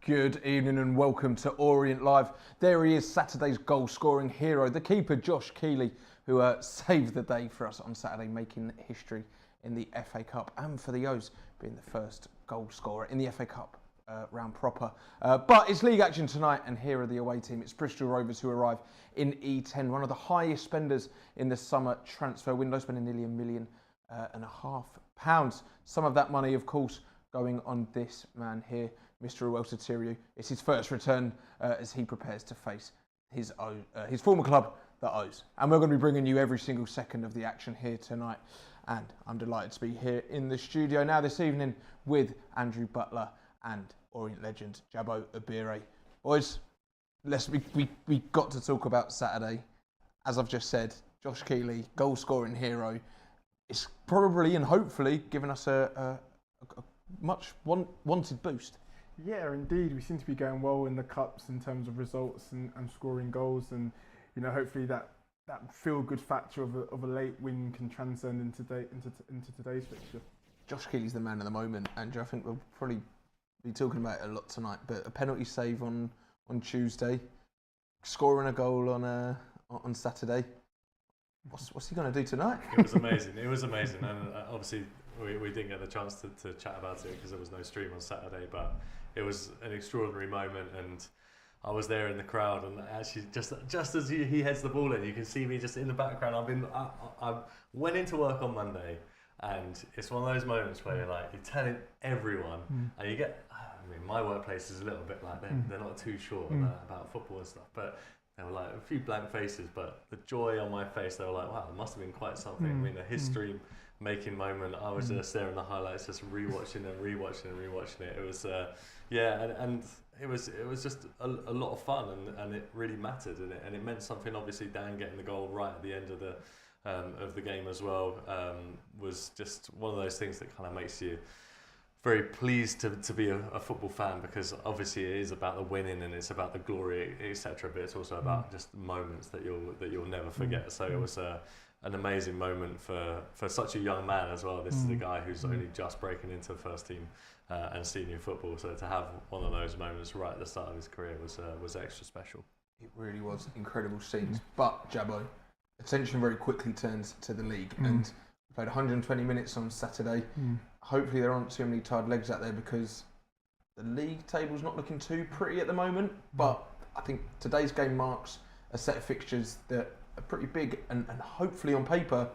Good evening and welcome to Orient Live. There he is, Saturday's goal-scoring hero, the keeper Josh Keeley, who saved the day for us on Saturday, making history in the FA Cup and for the O's being the first goal scorer in the FA Cup round proper. But it's league action tonight, and here are the away team. It's Bristol Rovers who arrive in E10, one of the highest spenders in the summer transfer window, spending nearly £1.5 million. Some of that money, of course, going on this man here, Mr. Uwelsa. It's his first return as he prepares to face his former club, the O's. And we're going to be bringing you every single second of the action here tonight. And I'm delighted to be here in the studio now this evening with Andrew Butler and Orient legend Jabo Abire. Boys, we got to talk about Saturday. As I've just said, Josh Keeley, goal-scoring hero. It's probably and hopefully given us a much wanted boost. Yeah, indeed. We seem to be going well in the cups in terms of results and scoring goals, and hopefully that feel-good factor of a late win can transcend into today's fixture. Josh Keeley's the man of the moment, Andrew. I think we'll probably be talking about it a lot tonight. But a penalty save on Tuesday, scoring a goal on Saturday. What's he going to do tonight? It was amazing. And obviously we didn't get the chance to chat about it because there was no stream on Saturday, but it was an extraordinary moment, and I was there in the crowd, and actually just as he heads the ball in, you can see me just in the background. I went into work on Monday, and it's one of those moments where you're telling everyone, and you get. I mean, my workplace is a little bit like they're not too sure about football and stuff, but there were a few blank faces, but the joy on my face, they were like, wow, it must have been quite something. I mean, a history-making moment. I was just there in the highlights, just rewatching it. It was, and it was just a lot of fun, and it really mattered, and it meant something. Obviously, Dan getting the goal right at the end of the game as well was just one of those things that kind of makes you very pleased to be a football fan, because obviously it is about the winning and it's about the glory, etc. But it's also about just moments that you'll never forget. So it was an amazing moment for such a young man as well. This is a guy who's only just breaking into first team and senior football. So to have one of those moments right at the start of his career was extra special. It really was incredible scenes. But Jabo, attention very quickly turns to the league and. Played 120 minutes on Saturday. Hopefully there aren't too many tired legs out there, because the league table's not looking too pretty at the moment. But I think today's game marks a set of fixtures that are pretty big and hopefully on paper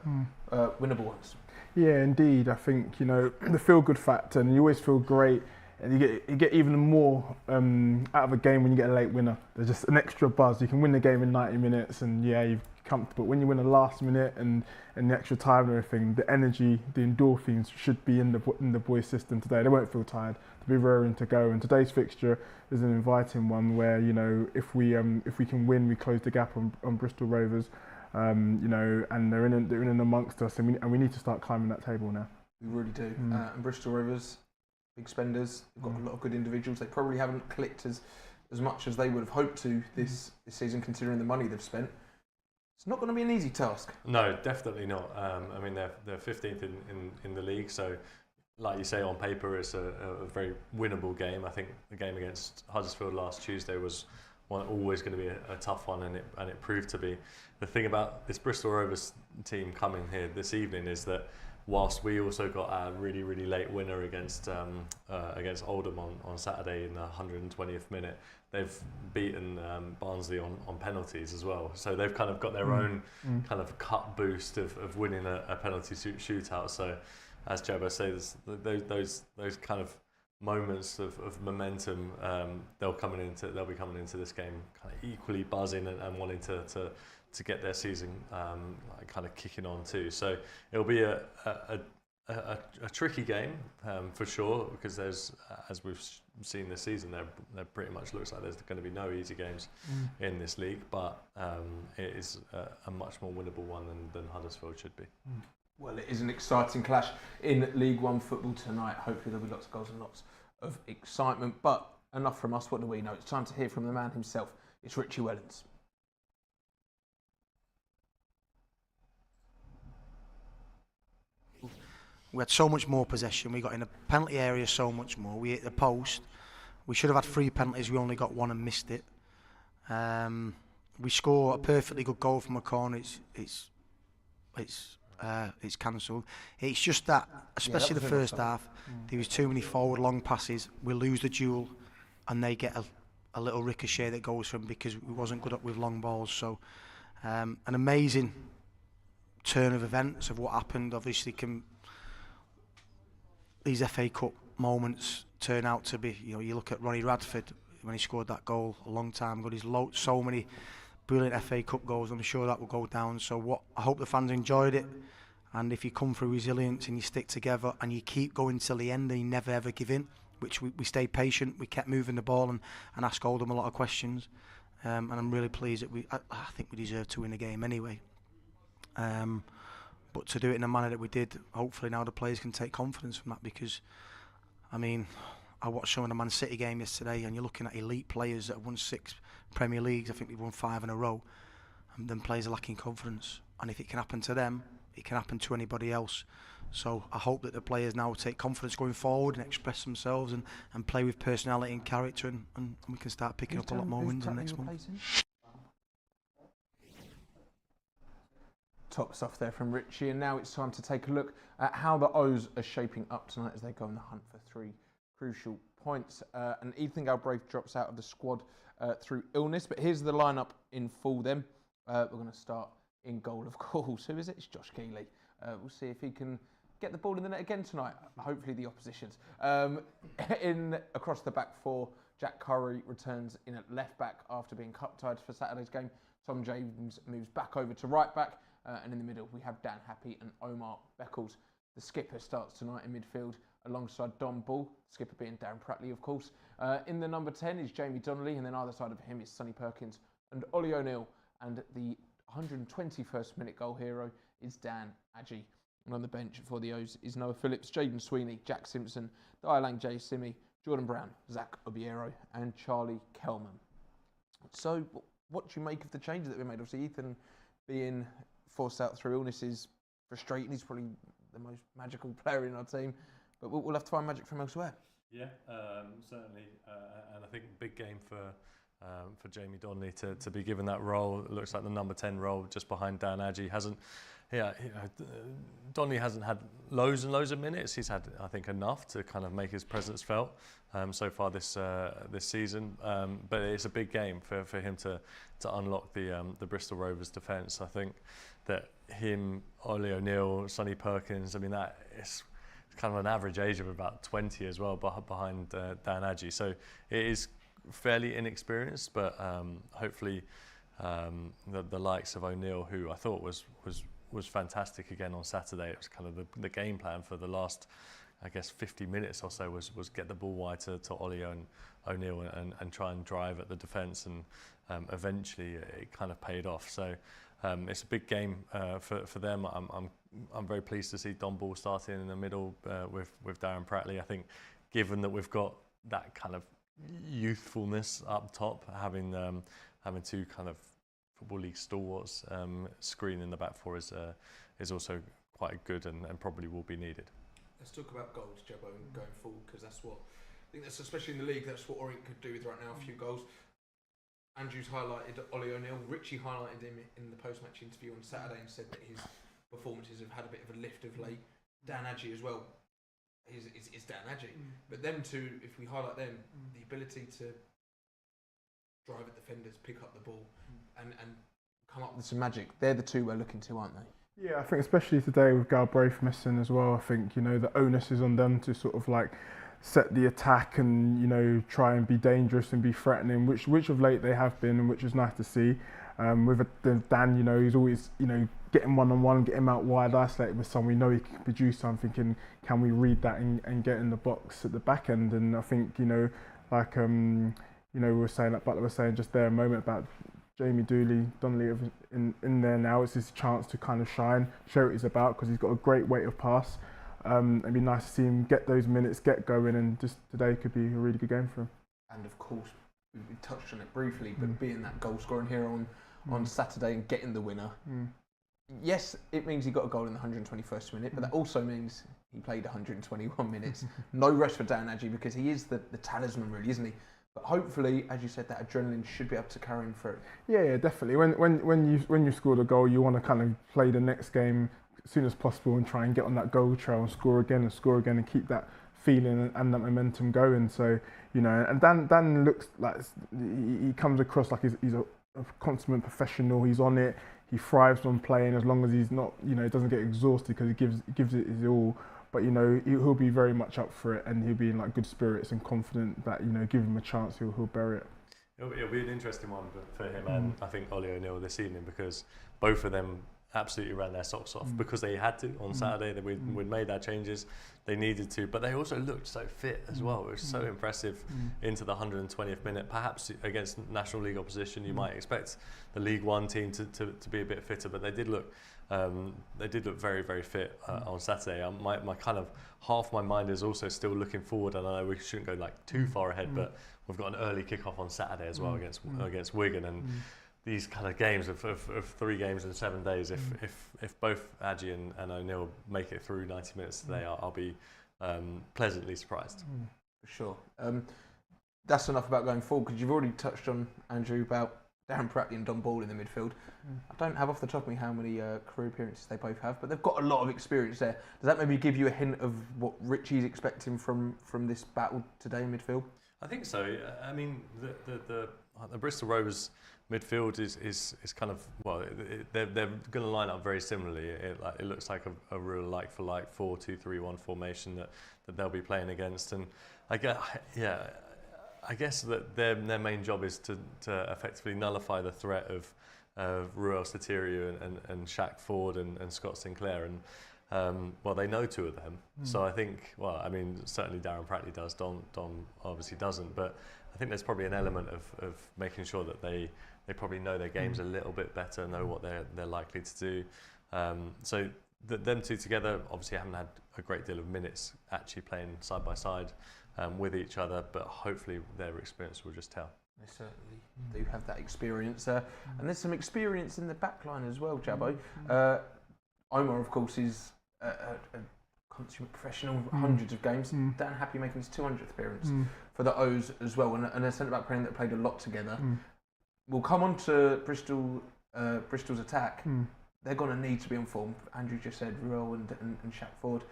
winnable ones. Yeah, indeed. I think the feel-good factor, and you always feel great, and you get even more out of a game when you get a late winner. There's just an extra buzz. You can win the game in 90 minutes, and you've comfortable. When you win the last minute and the extra time and everything, the energy, the endorphins should be in the boys' system today. They won't feel tired. They'll be raring to go. And today's fixture is an inviting one where if we can win, we close the gap on Bristol Rovers. And they're in amongst us, and we need to start climbing that table now. We really do. And Bristol Rovers, big spenders. They've got a lot of good individuals. They probably haven't clicked as much as they would have hoped to this season, considering the money they've spent. It's not going to be an easy task. No, definitely not. I mean, they're 15th in the league, so like you say, on paper it's a very winnable game. I think the game against Huddersfield last Tuesday was always going to be a tough one, and it proved to be. The thing about this Bristol Rovers team coming here this evening is that whilst we also got a really, really late winner against Oldham on Saturday in the 120th minute, they've beaten Barnsley on penalties as well. So they've kind of got their own kind of cup boost of winning a penalty shootout. So as Jabo says, those kind of moments of momentum, they'll be coming into this game kind of equally buzzing and wanting to get their season kind of kicking on too. So it'll be a tricky game for sure, because there's, as we've seen this season, there pretty much looks like there's going to be no easy games in this league, but it is a much more winnable one than Huddersfield should be. Well, it is an exciting clash in League One football tonight. Hopefully there'll be lots of goals and lots of excitement. But enough from us. What do we know? It's time to hear from the man himself. It's Richie Wellens. We had so much more possession. We got in the penalty area so much more. We hit the post. We should have had 3 penalties. We only got 1 and missed it. We score a perfectly good goal from a corner. It's cancelled. It's just that, especially the first half, there was too many forward long passes. We lose the duel, and they get a little ricochet that goes from, because we wasn't good up with long balls. So an amazing turn of events of what happened. Obviously, these FA Cup moments turn out to be, you look at Ronnie Radford when he scored that goal a long time ago. He's so many brilliant FA Cup goals. I'm sure that will go down. So I hope the fans enjoyed it, and if you come through resilience and you stick together and you keep going till the end and you never ever give in, which we stayed patient, we kept moving the ball and asked Oldham a lot of questions, and I'm really pleased that I think we deserve to win the game anyway. But to do it in the manner that we did, hopefully now the players can take confidence from that, because I watched some of the Man City game yesterday, and you're looking at elite players that have won 6 Premier Leagues. I think they've won 5 in a row, and then players are lacking confidence. And if it can happen to them, it can happen to anybody else. So I hope that the players now take confidence going forward and express themselves and play with personality and character, and we can start picking up a lot more wins in the next month. Top stuff there from Richie, and now it's time to take a look at how the O's are shaping up tonight as they go on the hunt for 3 crucial points. And Ethan Galbraith drops out of the squad through illness, but here's the lineup in full then. We're going to start in goal, of course. Who is it? It's Josh Keeley. We'll see if he can get the ball in the net again tonight. Hopefully the opposition's. Across the back 4, Jack Curry returns in at left back after being cup-tied for Saturday's game. Tom James moves back over to right back. And in the middle, we have Dan Happe and Omar Beckles. The skipper starts tonight in midfield alongside Don Ball, skipper being Darren Pratley, of course. In the number 10 is Jamie Donnelly, and then either side of him is Sonny Perkins and Ollie O'Neill. And the 121st minute goal hero is Dan Adji. And on the bench for the O's is Noah Phillips, Jaden Sweeney, Jack Simpson, Dialang J. Simi, Jordan Brown, Zach Obiero, and Charlie Kelman. So, what do you make of the changes that we made? Obviously, Ethan being forced out through illness is frustrating. He's probably the most magical player in our team, but we'll have to find magic from elsewhere. Yeah, certainly, and I think big game for Jamie Donnelly to be given that role. It looks like the number 10 role just behind Dan Adji. Donnelly hasn't had loads and loads of minutes. He's had, I think, enough to kind of make his presence felt so far this season. But it's a big game for him to unlock the Bristol Rovers defence. I think that him, Ollie O'Neill, Sonny Perkins, that is kind of an average age of about 20 as well behind Dan Adji. So it is fairly inexperienced, but hopefully the likes of O'Neill, who I thought was fantastic again on Saturday. It was kind of the game plan for the last, I guess, 50 minutes or so was get the ball wide to Ollie and O'Neill and try and drive at the defence, and eventually it kind of paid off. So it's a big game for them. I'm very pleased to see Don Ball starting in the middle with Darren Pratley. I think, given that we've got that kind of youthfulness up top, having 2 kind of Football League stalwarts screen in the back 4 is also quite good and probably will be needed. Let's talk about goals, Jebbo, going forward, because I think that's, especially in the league, that's what Orient could do with right now, a few goals. Andrew's highlighted Ollie O'Neill. Richie highlighted him in the post-match interview on Saturday and said that his performances have had a bit of a lift of late. Dan Adji as well is Dan Adji. But them two, if we highlight them, the ability to drive at defenders, pick up the ball, and come up with some magic. They're the 2 we're looking to, aren't they? Yeah, I think especially today with Galbraith missing as well, I think, the onus is on them to sort of like set the attack and, try and be dangerous and be threatening, which of late they have been, and which is nice to see. With Dan, he's always, getting one-on-one, get him out wide, isolated with someone. We know he can produce something, and can we read that and get in the box at the back end? And I think, we were saying, like Butler was saying just there a moment about Jamie Donnelly in there now. It's his chance to kind of shine, show what he's about, because he's got a great weight of pass. It'd be nice to see him get those minutes, get going, and just today could be a really good game for him. And of course, we touched on it briefly, but being that goal scoring hero on Saturday and getting the winner, yes, it means he got a goal in the 121st minute, but that also means He played 121 minutes. No rest for Dan Happe because he is the talisman, really, isn't he? But hopefully, as you said, that adrenaline should be able to carry him through. Yeah, definitely. When you score the goal, you want to kind of play the next game as soon as possible and try and get on that goal trail and score again and keep that feeling and that momentum going. So, you know, and Dan looks like he comes across like he's a consummate professional. He's on it. He thrives on playing as long as he's not, you know, doesn't get exhausted because he gives it his all. But, you know, he'll be very much up for it and he'll be in like good spirits and confident that, you know, give him a chance, he'll bury it. It'll be an interesting one for him and I think Ollie O'Neill this evening, because both of them absolutely ran their socks off because they had to on Saturday. We'd made our changes, they needed to, but they also looked so fit as well. It was so impressive into the 120th minute. Perhaps against National League opposition, you might expect the League One team to be a bit fitter, but they did look very, very fit on Saturday. My kind of half my mind is also still looking forward, and I know we shouldn't go like too far ahead, but we've got an early kick-off on Saturday as well against Wigan, and these kind of games of 3 games in 7 days, if both Happe and O'Neill make it through 90 minutes today, I'll be pleasantly surprised. For sure. That's enough about going forward, because you've already touched on, Andrew, about Darren Pratley and Don Ball in the midfield. I don't have off the top of me how many career appearances they both have, but they've got a lot of experience there. Does that maybe give you a hint of what Richie's expecting from this battle today in midfield? I think so. I mean, the Bristol Rovers midfield is kind of, well, they're going to line up very similarly. It looks like a real like-for-like 4-2-3-1 formation that they'll be playing against, and I guess that their main job is to effectively nullify the threat of Ruel Sotirio and Shaq Ford and Scott Sinclair, and well, they know 2 of them. So I think, well, I mean, certainly Darren Pratley does. Don obviously doesn't, but I think there's probably an element of making sure that they probably know their games a little bit better, know what they're likely to do. So them 2 together obviously haven't had a great deal of minutes actually playing side by side with each other, but hopefully their experience will just tell. They certainly do have that experience, and there's some experience in the back line as well, Jabbo. Omar, of course, is a consummate professional, hundreds of games. Dan Happe making his 200th appearance for the O's as well, and a centre-back pairing that played a lot together. We'll come on to Bristol's attack. They're going to need to be on form. Andrew just said Ruel and Shaq Ford,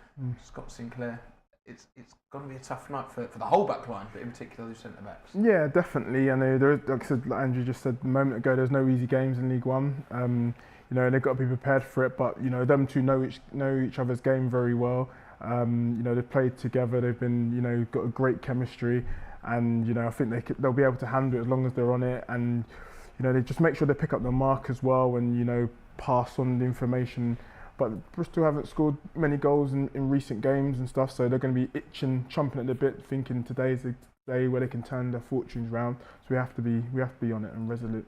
Scott Sinclair. It's going to be a tough night for the whole back line, but in particular those centre-backs. Yeah, definitely. I know, like I said, like Andrew just said a moment ago, there's no easy games in League One. You know, they've got to be prepared for it, but, you know, them 2 know each other's game very well. You know, they've played together, they've been, you know, got a great chemistry, and, you know, I think they'll be able to handle it as long as they're on it, and, you know, they just make sure they pick up the mark as well and, you know, pass on the information. But Bristol haven't scored many goals in recent games and stuff, so they're going to be chomping at the bit, thinking today's the day where they can turn their fortunes round. So we have to be on it and resolute.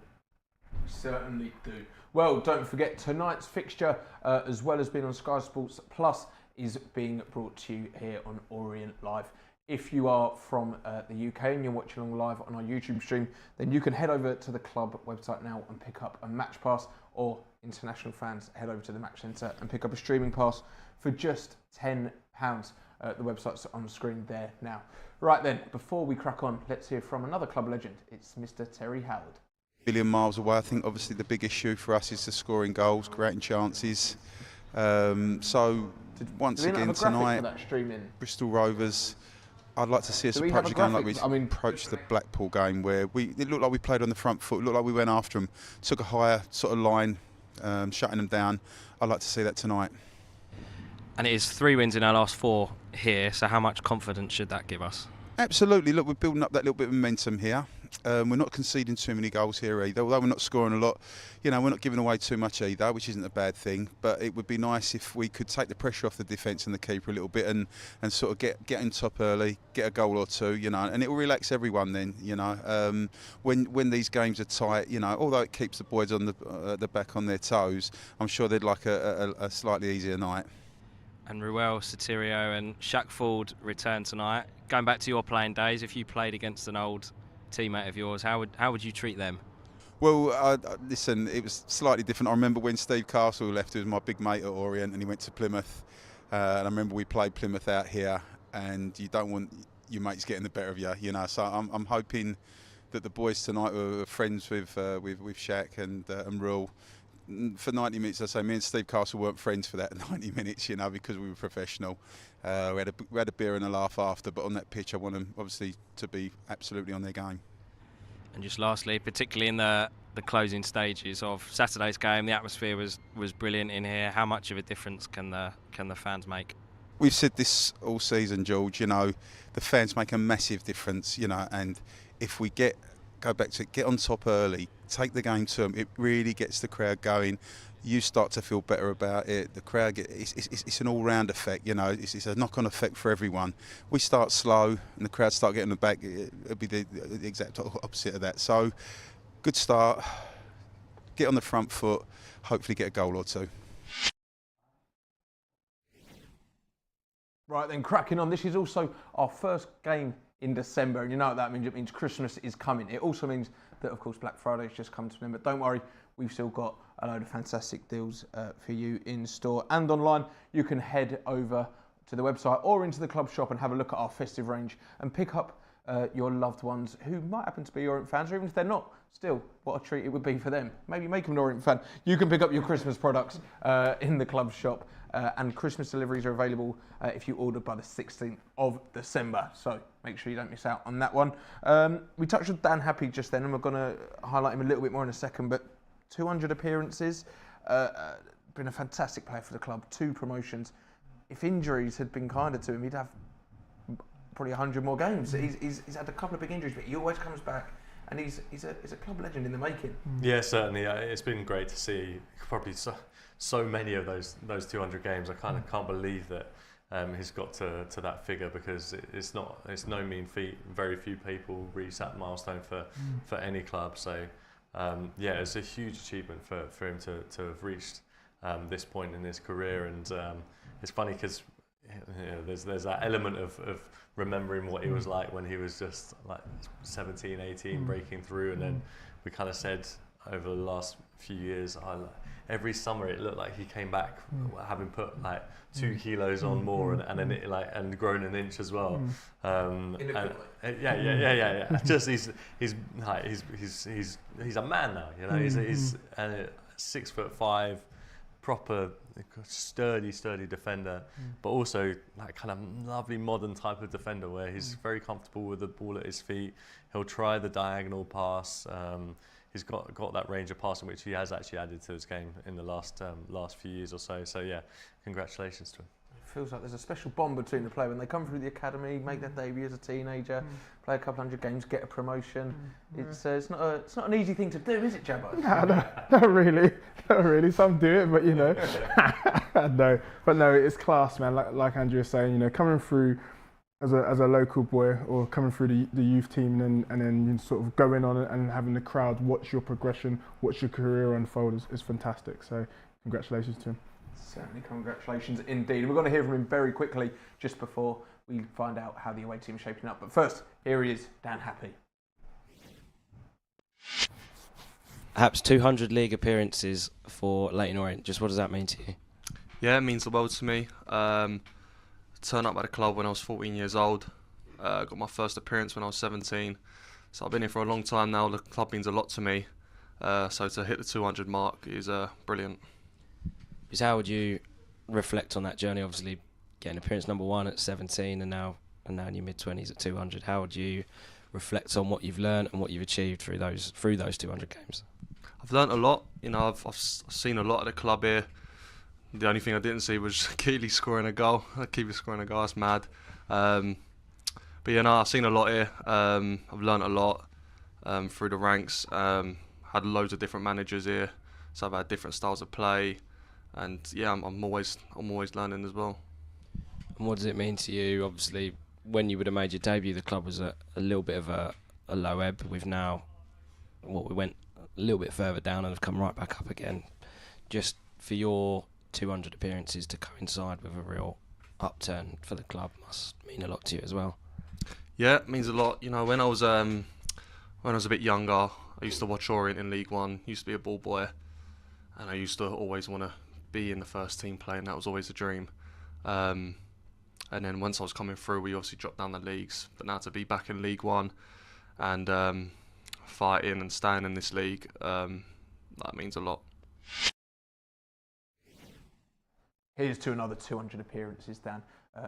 We certainly do. Well, don't forget tonight's fixture, as well as being on Sky Sports Plus, is being brought to you here on Orient Live. If you are from the UK and you're watching along live on our YouTube stream, then you can head over to the club website now and pick up a match pass, or international fans head over to the Match Centre and pick up a streaming pass for just £10. The website's on the screen there now. Right then, before we crack on, let's hear from another club legend. It's Mr. Terry Howard. Million miles away. I think obviously the big issue for us is the scoring goals, creating chances. So once again tonight, Bristol Rovers. I'd like to see us approach the game like we approached the Blackpool game, where it looked like we played on the front foot. It looked like we went after them, took a higher sort of line, shutting them down. I'd like to see that tonight. And it is 3 wins in our last 4 here, so how much confidence should that give us? Absolutely. Look, we're building up that little bit of momentum here. We're not conceding too many goals here either, although we're not scoring a lot. You know, we're not giving away too much either, which isn't a bad thing. But it would be nice if we could take the pressure off the defence and the keeper a little bit, and sort of get in top early, get a goal or 2, you know, and it will relax everyone then, you know. When these games are tight, you know, although it keeps the boys on the back on their toes, I'm sure they'd like a slightly easier night. And Ruel Sotirio and Shaq Ford return tonight. Going back to your playing days, if you played against an old teammate of yours, how would you treat them? Well, listen, it was slightly different. I remember when Steve Castle left, who was my big mate at Orient, and he went to Plymouth. And I remember we played Plymouth out here, and you don't want your mates getting the better of you, you know. So I'm hoping that the boys tonight were friends with Shaq and Rule. For 90 minutes, I say, me and Steve Castle weren't friends for that 90 minutes, you know, because we were professional. We had a beer and a laugh after, but on that pitch, I want them obviously to be absolutely on their game. And just lastly, particularly in the closing stages of Saturday's game, the atmosphere was brilliant in here. How much of a difference can the fans make? We've said this all season, George, you know, the fans make a massive difference, you know, and if we get on top early, take the game to them, it really gets the crowd going. You start to feel better about it. The crowd it's an all-round effect, you know. It's a knock-on effect for everyone. We start slow, and the crowd start getting the back. It'll be the exact opposite of that. So, good start. Get on the front foot. Hopefully, get a goal or two. Right then, cracking on. This is also our first game in December, and you know what that means. It means Christmas is coming. It also means that, of course, Black Friday's just come to an end. But don't worry, we've still got a load of fantastic deals for you in store and online. You can head over to the website or into the club shop and have a look at our festive range and pick up your loved ones who might happen to be Orient fans, or even if they're not, still, what a treat it would be for them. Maybe make them an Orient fan. You can pick up your Christmas products in the club shop, and Christmas deliveries are available if you order by the 16th of December. So make sure you don't miss out on that one. We touched on Dan Happe just then, and we're going to highlight him a little bit more in a second, but 200 appearances, been a fantastic player for the club, 2 promotions. If injuries had been kinder to him, he'd have probably 100 more games. He's had a couple of big injuries, but he always comes back, and he's a club legend in the making. Yeah, certainly. It's been great to see probably so many of those 200 games. I kind of can't believe that he's got to that figure, because it's no mean feat. Very few people reach that milestone for any club. So yeah, it's a huge achievement for him to have reached this point in his career. And it's funny because there's that element of remembering what he was like when he was just like 17, 18, breaking through, and then we kind of said over the last few years, every summer it looked like he came back having put like 2 kilos on more, and grown an inch as well. Yeah. Just he's a man now, you know. He's 6'5", proper sturdy defender, but also like kind of lovely modern type of defender where he's very comfortable with the ball at his feet. He'll try the diagonal pass. He's got that range of passing which he has actually added to his game in the last few years or so. So yeah, congratulations to him. It feels like there's a special bond between the player when they come through the academy, make their debut as a teenager, play a couple hundred games, get a promotion. It's not an easy thing to do, is it, Jabbo? No, not really. Some do it, but you know, no, it's class, man. Like Andrew was saying, you know, coming through as a local boy, or coming through the youth team, and then you sort of going on and having the crowd watch your progression, watch your career unfold is fantastic. So congratulations to him. Certainly, congratulations indeed. We're going to hear from him very quickly just before we find out how the away team is shaping up. But first, here he is, Dan Happe. Perhaps 200 league appearances for Leyton Orient. Just what does that mean to you? Yeah, it means the world to me. Turned up at the club when I was 14 years old. Got my first appearance when I was 17. So I've been here for a long time now. The club means a lot to me. So to hit the 200 mark is brilliant. Because how would you reflect on that journey? Obviously, getting appearance number 1 at 17, and now in your mid-20s at 200. How would you reflect on what you've learned and what you've achieved through those 200 games? I've learned a lot. You know, I've seen a lot at the club here. The only thing I didn't see was Keeley scoring a goal. Keeley scoring a goal, that's mad. But yeah, no, I've seen a lot here. I've learned a lot through the ranks. Had loads of different managers here, so I've had different styles of play. And yeah, I'm always learning as well. And what does it mean to you? Obviously, when you would have made your debut, the club was a little bit of a low ebb. We've now, we went a little bit further down and have come right back up again. Just for your 200 appearances to coincide with a real upturn for the club must mean a lot to you as well. Yeah, it means a lot. You know, when I was a bit younger, I used to watch Orient in League One. Used to be a ball boy, and I used to always want to be in the first team playing. That was always a dream. And then once I was coming through, we obviously dropped down the leagues. But now to be back in League One and fighting and staying in this league, that means a lot. Here's to another 200 appearances, Dan.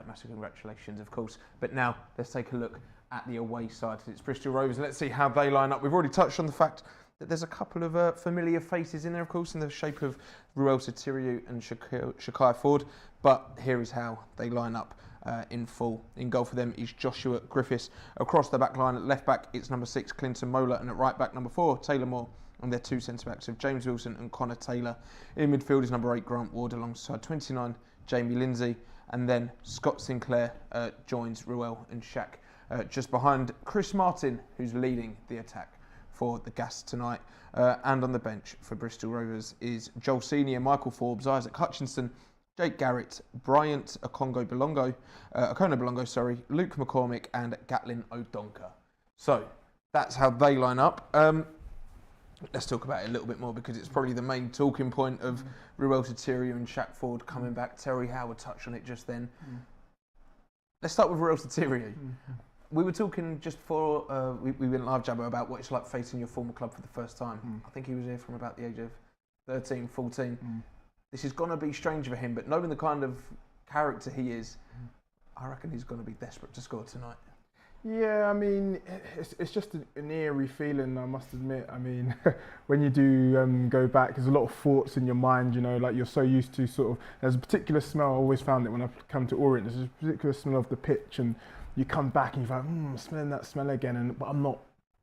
Massive congratulations, of course. But now let's take a look at the away side. It's Bristol Rovers, and let's see how they line up. We've already touched on the fact that there's a couple of familiar faces in there, of course, in the shape of Ruel Sotiriou and Shakai Ford. But here is how they line up in full. In goal for them is Joshua Griffiths. Across the back line at left back, it's number 6, Clinton Mola, and at right back, number 4, Taylor Moore. And their 2 centre-backs of James Wilson and Connor Taylor. In midfield is number 8, Grant Ward, alongside 29, Jamie Lindsay. And then Scott Sinclair joins Ruel and Shaq just behind Chris Martin, who's leading the attack for the Gas tonight. And on the bench for Bristol Rovers is Joel Senior, Michael Forbes, Isaac Hutchinson, Jake Garrett, Bryant Okona Belongo, Luke McCormick and Gatlin O'Donker. So that's how they line up. Let's talk about it a little bit more because it's probably the main talking point of Ruel Sotiriou and Shaq Ford coming back. Terry Howard touched on it just then. Let's start with Ruel Sotiriou. We were talking just before we went live, Jabbo, about what it's like facing your former club for the first time. I think he was here from about the age of 13, 14. This is going to be strange for him, but knowing the kind of character he is, I reckon he's going to be desperate to score tonight. Yeah, I mean, it's just an eerie feeling, I must admit. I mean, when you do go back, there's a lot of thoughts in your mind, you know, like you're so used to sort of, there's a particular smell, I always found it when I come to Orient, there's a particular smell of the pitch, and you come back and you're like, I'm smelling that smell again, but I'm not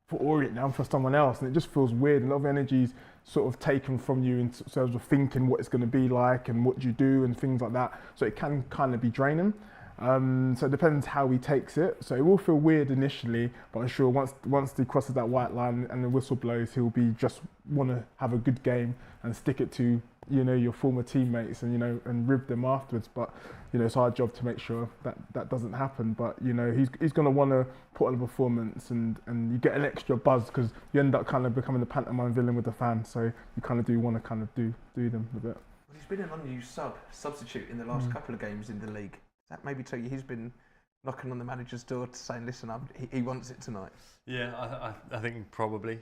for Orient now, I'm for someone else, and it just feels weird. A lot of energy's sort of taken from you in terms of thinking what it's going to be like and what you do and things like that, so it can kind of be draining. So it depends how he takes it. So it will feel weird initially, but I'm sure once he crosses that white line and the whistle blows, he'll be just want to have a good game and stick it to, you know, your former teammates and, you know, and rib them afterwards. But, you know, it's our job to make sure that doesn't happen. But, you know, he's going to want to put on a performance and you get an extra buzz because you end up kind of becoming the pantomime villain with the fans. So you kind of do want to kind of do them a bit. Well, he's been an unused substitute in the last couple of games in the league. That maybe tell you he's been knocking on the manager's door to saying, listen, he wants it tonight. Yeah, I think probably.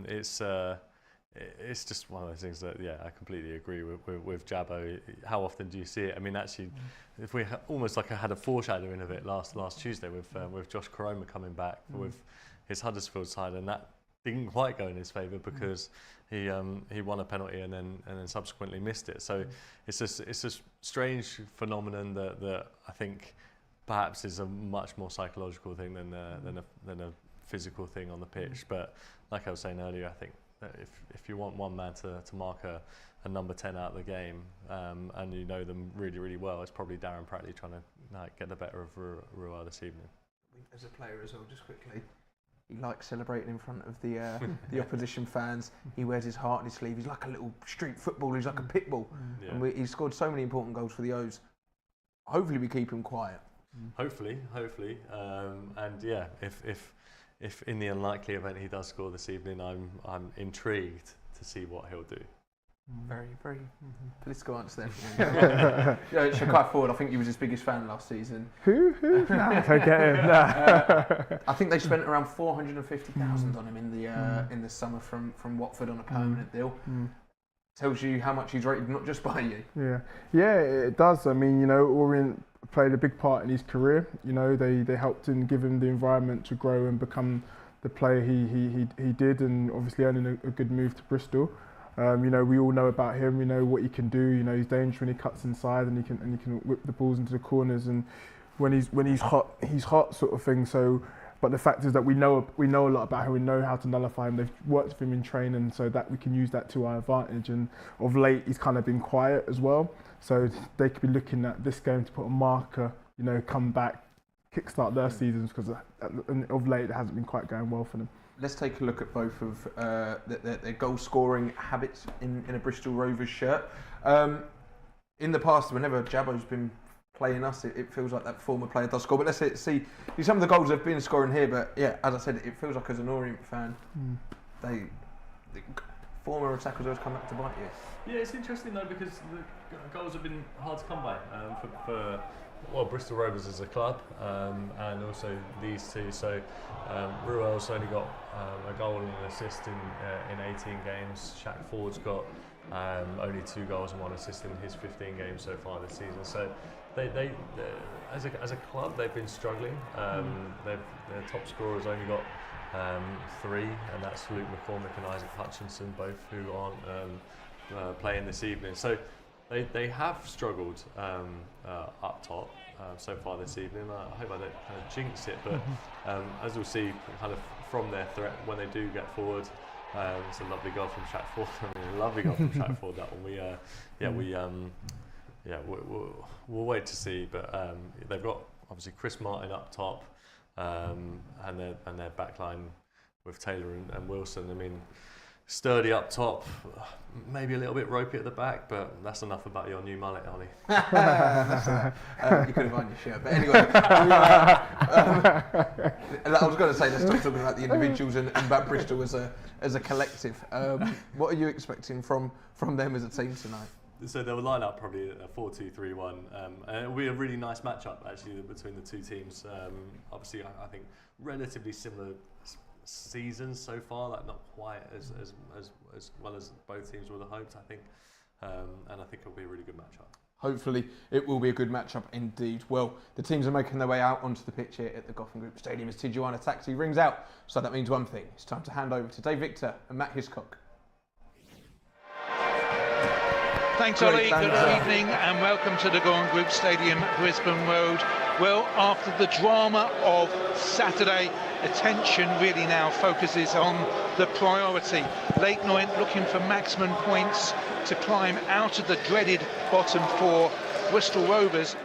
It's just one of those things that, I completely agree with Jabbo. How often do you see it? I mean, actually, if we almost like I had a foreshadowing of it last Tuesday with Josh Koroma coming back with his Huddersfield side, and that didn't quite go in his favour because he won a penalty and then subsequently missed it. So it's a strange phenomenon that I think perhaps is a much more psychological thing than a physical thing on the pitch. But like I was saying earlier, I think that if you want one man to mark a number 10 out of the game and you know them really, really well, it's probably Darren Prattley trying to get the better of Ruel this evening. As a player as well, just quickly, he likes celebrating in front of the opposition fans. He wears his heart on his sleeve. He's like a little street footballer. He's like a pit bull. Yeah. And he's scored so many important goals for the O's. Hopefully we keep him quiet. Hopefully. And yeah, if in the unlikely event he does score this evening, I'm intrigued to see what he'll do. Very, very political answer then. Shakai Ford, I think he was his biggest fan last season. Who? Nah, don't get him. Nah. I think they spent around 450,000 on him in the summer from Watford on a permanent deal. Tells you how much he's rated, not just by you. Yeah, it does. I mean, you know, Orient played a big part in his career. You know, they helped him, give him the environment to grow and become the player he did, and obviously earning a good move to Bristol. You know, we all know about him. We know what he can do. You know, he's dangerous when he cuts inside, and he can whip the balls into the corners. And when he's hot, sort of thing. So, but the fact is that we know a lot about him. We know how to nullify him. They've worked with him in training, so that we can use that to our advantage. And of late, he's kind of been quiet as well. So they could be looking at this game to put a marker. You know, come back, kickstart their seasons, because of late it hasn't been quite going well for them. Let's take a look at both of their goal-scoring habits in a Bristol Rovers shirt. In the past, whenever Jabbo's been playing us, it feels like that former player does score. But let's see some of the goals they've been scoring here. But yeah, as I said, it feels like as an Orient fan, they former attackers always come back to bite you. Yeah, it's interesting though because the goals have been hard to come by for Bristol Rovers as a club, and also these two. So Ruel's only got a goal and an assist in 18 games. Shaq Ford's got only 2 goals and 1 assist in his 15 games so far this season. So they as a club they've been struggling. Their top scorer's only got 3, and that's Luke McCormick and Isaac Hutchinson, both who aren't playing this evening. So they have struggled up top so far this evening. I hope I don't kind of jinx it, but as we'll see kind of from their threat when they do get forward, it's a lovely goal from Shaq Ford. I mean, a lovely goal from Shaq Ford, that one. We'll wait to see, but they've got obviously Chris Martin up top, and their back line with Taylor and Wilson. I mean, sturdy up top, maybe a little bit ropey at the back, but that's enough about your new mullet, Ollie. You could have worn your shirt, but anyway. I was going to say, let's stop talking about the individuals and about Bristol as a collective. What are you expecting from them as a team tonight? So they'll line up probably a 4-2-3-1, and it'll be a really nice matchup actually between the two teams. Obviously, I think relatively similar seasons so far, like not quite as well as both teams would have hoped, I think, and I think it'll be a really good matchup. Hopefully it will be a good matchup indeed. Well, the teams are making their way out onto the pitch here at the Gotham Group Stadium as Tijuana Taxi rings out, so that means one thing: it's time to hand over to Dave Victor and Matt Hiscock. Thanks, Ollie. Good evening and welcome to the Gotham Group Stadium, Brisbane Road. Well, after the drama of Saturday, attention really now focuses on the priority. Leyton Orient looking for maximum points to climb out of the dreaded bottom 4. Bristol Rovers